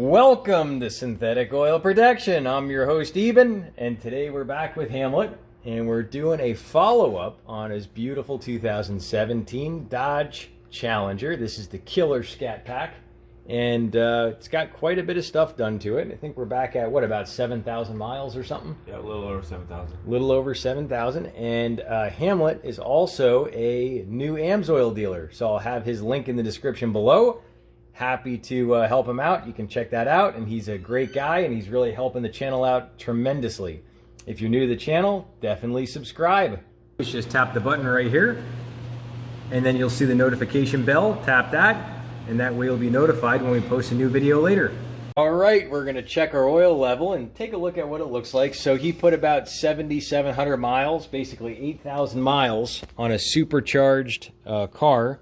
Welcome to Synthetic Oil Protection. I'm your host Eben, and today we're back with Hamlet, and we're doing a follow-up on his beautiful 2017 Dodge Challenger. This is the killer Scat Pack, and it's got quite a bit of stuff done to it. I think we're back at, what, about 7,000 miles or something? Yeah, a little over 7,000. A little over 7,000, and Hamlet is also a new AMSOIL dealer, so I'll have his link in the description below. Happy to help him out. You can check that out, and he's a great guy, and he's really helping the channel out tremendously. If you're new to the channel, definitely subscribe. Just tap the button right here, and then you'll see the notification bell. Tap that, and that way you'll be notified when we post a new video later. All right, we're going to check our oil level and take a look at what it looks like. So he put about 7,700 miles, basically 8,000 miles on a supercharged car,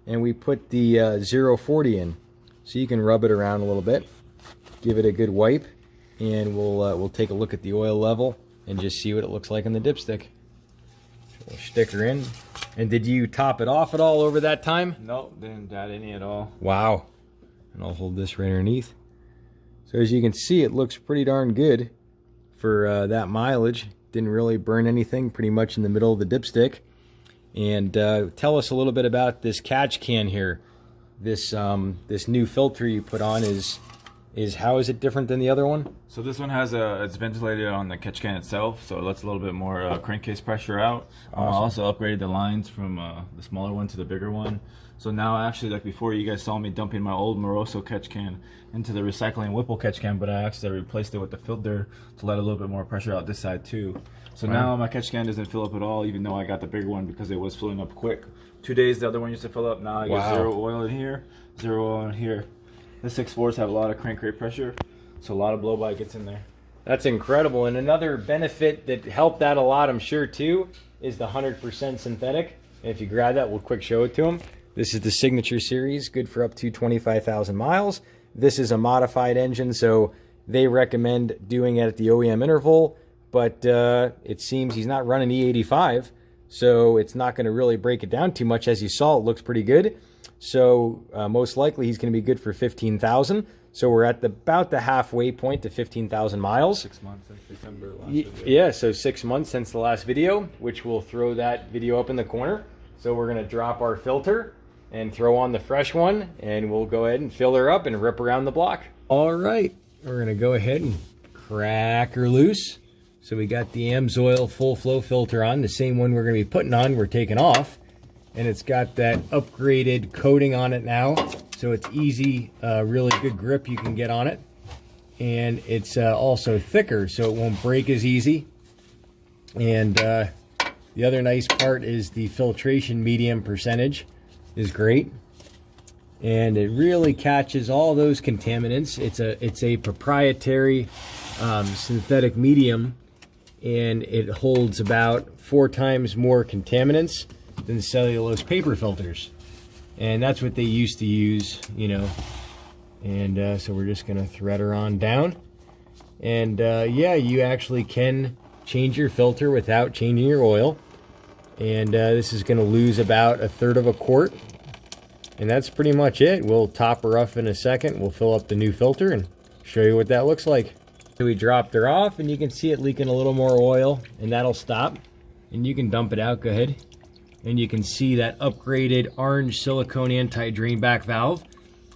and we put the 0W-40 in. So you can rub it around a little bit, give it a good wipe, and we'll take a look at the oil level and just see what it looks like in the dipstick. We'll stick her in. And did you top it off at all over that time? Nope, didn't add any at all. Wow. And I'll hold this right underneath. So as you can see, it looks pretty darn good for that mileage. Didn't really burn anything, pretty much in the middle of the dipstick. And tell us a little bit about this catch can here. This new filter you put on is how is it different than the other one? So this one has it's ventilated on the catch can itself, so it lets a little bit more crankcase pressure out. Awesome. I also upgraded the lines from the smaller one to the bigger one. So now actually, like before, you guys saw me dumping my old Moroso catch can into the recycling Whipple catch can, but I actually replaced it with the filter to let a little bit more pressure out this side too. So now my catch can doesn't fill up at all, even though I got the bigger one because it was filling up quick. 2 days the other one used to fill up. Now I get zero oil in here, zero oil in here. The 6.4s have a lot of crank rate pressure, so a lot of blow by gets in there. That's incredible. And another benefit that helped that a lot, I'm sure too, is the 100% synthetic. And if you grab that, we'll quick show it to them. This is the Signature Series, good for up to 25,000 miles. This is a modified engine, so they recommend doing it at the OEM interval, but it seems he's not running E85, so it's not going to really break it down too much. As you saw, it looks pretty good. So most likely he's going to be good for 15,000. So we're at about the halfway point to 15,000 miles. 6 months since December last video. Yeah, so 6 months since the last video, which we'll throw that video up in the corner. So we're going to drop our filter and throw on the fresh one, and we'll go ahead and fill her up and rip around the block. All right, we're going to go ahead and crack her loose. So we got the AMSOIL full flow filter on, the same one we're going to be putting on, we're taking off. And it's got that upgraded coating on it now, so it's easy, really good grip you can get on it. And it's also thicker, so it won't break as easy. And the other nice part is the filtration medium percentage is great. And it really catches all those contaminants. It's a proprietary synthetic medium, and it holds about 4 times more contaminants than cellulose paper filters, and that's what they used to use, you know. And so we're just gonna thread her on down, and yeah, you actually can change your filter without changing your oil. And this is gonna lose about 1/3 of a quart, and that's pretty much it. We'll top her off in a second. We'll fill up the new filter and show you what that looks like. So we dropped her off, and you can see it leaking a little more oil, and that'll stop, and you can dump it out. Go ahead. And you can see that upgraded orange silicone anti-drain back valve.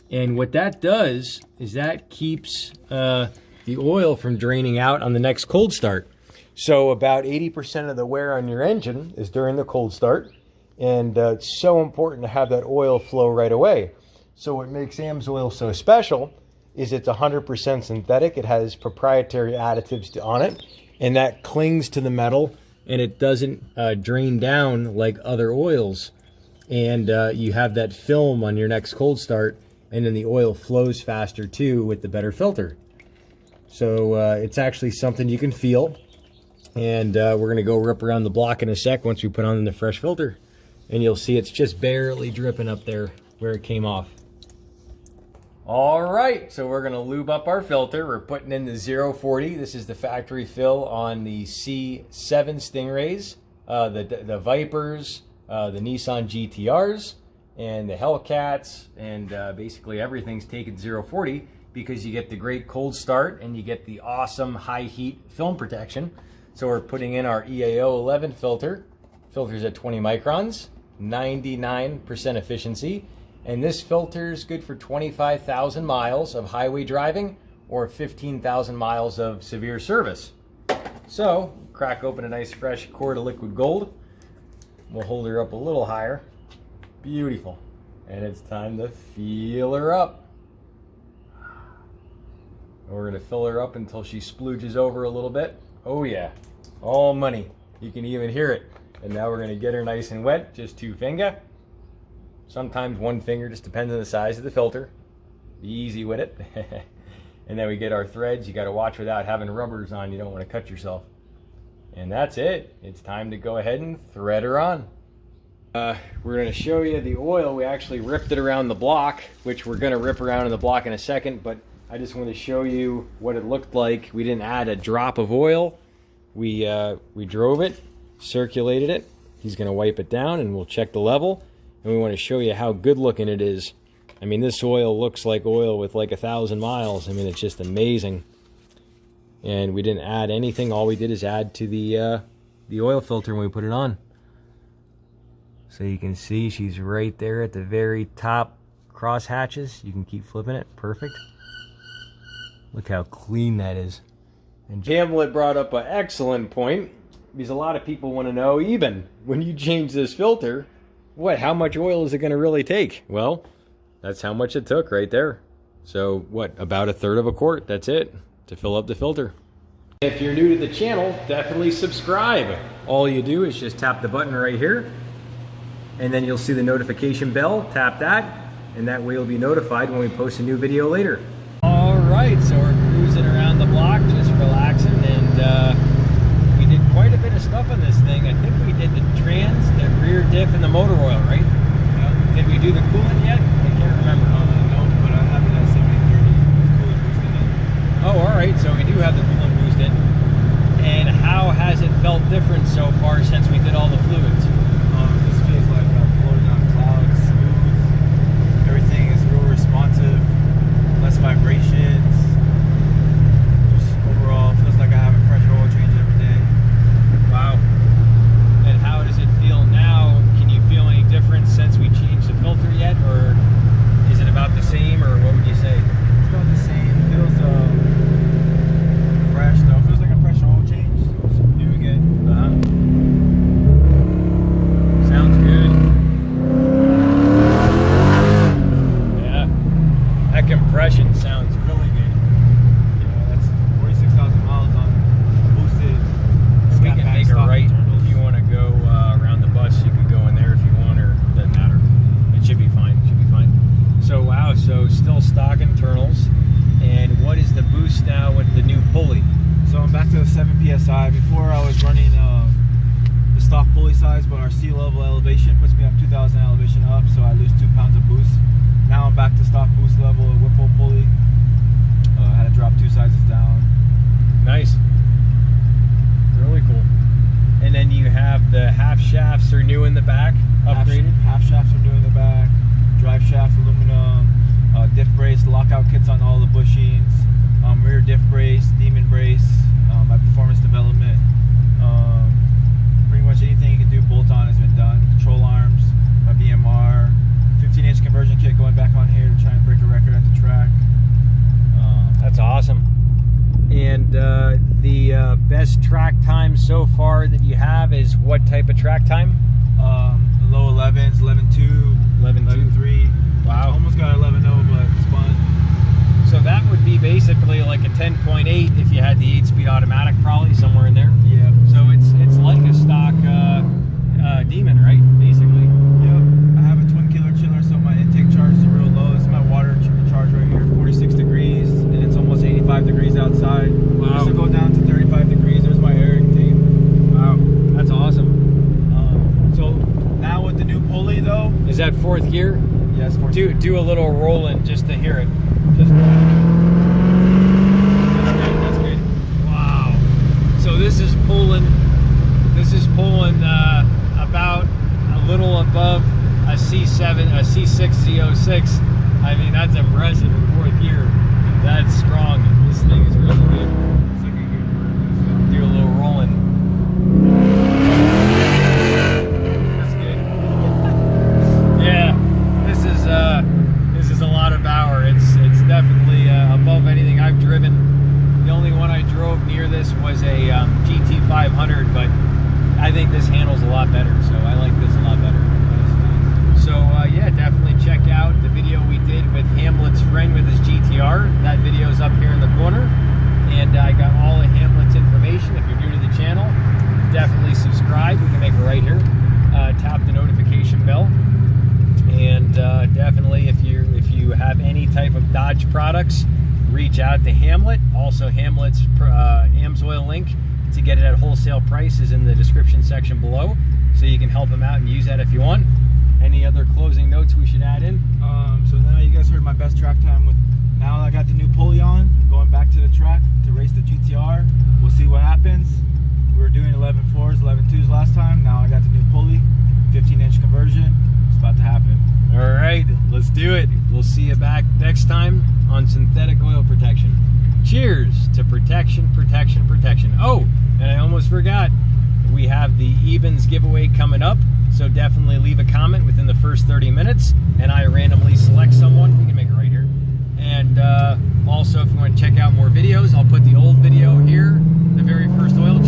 And what that does is that keeps the oil from draining out on the next cold start. So about 80% of the wear on your engine is during the cold start. And it's so important to have that oil flow right away. So what makes AMSOIL so special is it's 100% synthetic. It has proprietary additives on it, and that clings to the metal, and it doesn't drain down like other oils. And you have that film on your next cold start, and then the oil flows faster too with the better filter. So it's actually something you can feel. And we're gonna go rip around the block in a sec once we put on the fresh filter. And you'll see it's just barely dripping up there where it came off. All right, so we're gonna lube up our filter. We're putting in the 0W-40. This is the factory fill on the C7 Stingrays, the Vipers, the Nissan GTRs, and the Hellcats, and basically everything's taken 0W-40. because you get the great cold start and you get the awesome high heat film protection. So we're putting in our EAO 11 filter. Filter's at 20 microns, 99% efficiency. And this filter is good for 25,000 miles of highway driving or 15,000 miles of severe service. So, crack open a nice fresh quart of liquid gold. We'll hold her up a little higher. Beautiful. And it's time to feel her up. And we're gonna fill her up until she splooges over a little bit. Oh yeah, all money. You can even hear it. And now we're gonna get her nice and wet, just 2 finger. Sometimes 1 finger, just depends on the size of the filter. Be easy with it. And then we get our threads. You gotta watch without having rubbers on. You don't wanna cut yourself. And that's it. It's time to go ahead and thread her on. We're gonna show you the oil. We actually ripped it around the block, which we're gonna rip around in the block in a second, but I just want to show you what it looked like. We didn't add a drop of oil. We drove it, circulated it. He's gonna wipe it down and we'll check the level. And we want to show you how good looking it is. I mean, this oil looks like oil with like 1,000 miles. I mean, it's just amazing. And we didn't add anything. All we did is add to the oil filter when we put it on. So you can see she's right there at the very top cross hatches. You can keep flipping it. Perfect. Look how clean that is. And Hamlet brought up an excellent point, because a lot of people want to know, Eben, when you change this filter, how much oil is it going to really take? Well, that's how much it took right there. So what, about 1/3 of a quart, that's it, to fill up the filter. If you're new to the channel, definitely subscribe. All you do is just tap the button right here, and then you'll see the notification bell. Tap that, and that way you'll be notified when we post a new video later. All right, so we're cruising around the block, just relaxing, and we did quite a bit of stuff on this thing. I think we did the trans, the rear diff, and the motor oil, right? Yeah. Did we do the coolant yet? I can't remember. No, but I have it at 70/30 with coolant boosted in. Oh, all right, so we do have the coolant boosted. And how has it felt different so far since we did all the fluids? This feels like I'm floating on clouds, smooth. Everything is real responsive, less vibrations. Just overall, feels like I have a fresh oil change every day. Wow. And how does it feel now? Can you feel any difference since we changed the filter yet? Or is it about the same, or what would you say? It's about the same. It feels fresh though. It feels like a fresh oil change. Just new again. Sounds good. Yeah. That compression sounds really good. Yeah, that's 46,000 miles on boosted. We can make a right if you want to go around the bus. You could go in there if you want, or it doesn't matter. It should be fine. It should be fine. So wow, so still stock internals. And what is the boost now with the new pulley? So I'm back to the 7 PSI. Before I was running the stock pulley size, but our sea level elevation puts me up 2,000 elevation up, so I lose 2 pounds of boost. Now I'm back to stock boost level, a Whipple pulley. I had to drop 2 sizes down. Nice. Really cool. And then you have the half shafts are new in the back, upgraded. Half shafts are new in the back. Drive shaft aluminum. Diff brace, lockout kits on all the bushings. Rear diff brace, demon brace. My performance development. Pretty much anything you can do bolt on has been done. Control arms, my BMR, 15-inch conversion kit going back on here to try and break a record at the track. That's awesome. And the best track time so far that you have is what type of track time? Low 11s, 11.2, 11.3. Wow. Almost got 11.0, but it's fun. So that would be basically like a 10.8 if you had the 8-speed automatic, probably somewhere in there. Yeah. So it's like a stock Demon, right? Basically. Yep. I have a twin killer chiller, so my intake charge is real low. This is my water charge right here, 46 degrees, and it's almost 85 degrees outside. Wow. Just to go down to 35 degrees. There's my air intake. Wow, that's awesome. So now with the new pulley though. Is that 4th gear? Yes, 4th gear. Do a little rolling just to hear it. Just that's good. Wow. So this is pulling about a little above a C6 Z06. I mean, that's impressive in 4th gear. this was a GT 500, but I think this handles a lot better, so I like this a lot better. So yeah, definitely check out the video we did with Hamlet's friend with his GTR. That video's up here in the corner, and I got all of Hamlet's information. If you're new to the channel, definitely subscribe. We can make it right here. Tap the notification bell, and definitely if you have any type of Dodge products, reach out to Hamlet. Also, Hamlet's AMSOIL link to get it at wholesale price is in the description section below, so you can help him out and use that if you want. Any other closing notes we should add in? So now you guys heard my best track time. Now I got the new pulley on, going back to the track to race the GTR. We'll see what happens. We were doing 11.4s, 11.2s last time. Now I got the new pulley, 15-inch conversion. It's about to happen. All right, let's do it. We'll see you back next time on synthetic oil protection. Cheers to protection, protection, protection. Oh, and I almost forgot, we have the Ebens giveaway coming up, so definitely leave a comment within the first 30 minutes, and I randomly select someone. We can make it right here. And also, if you want to check out more videos, I'll put the old video here, the very first oil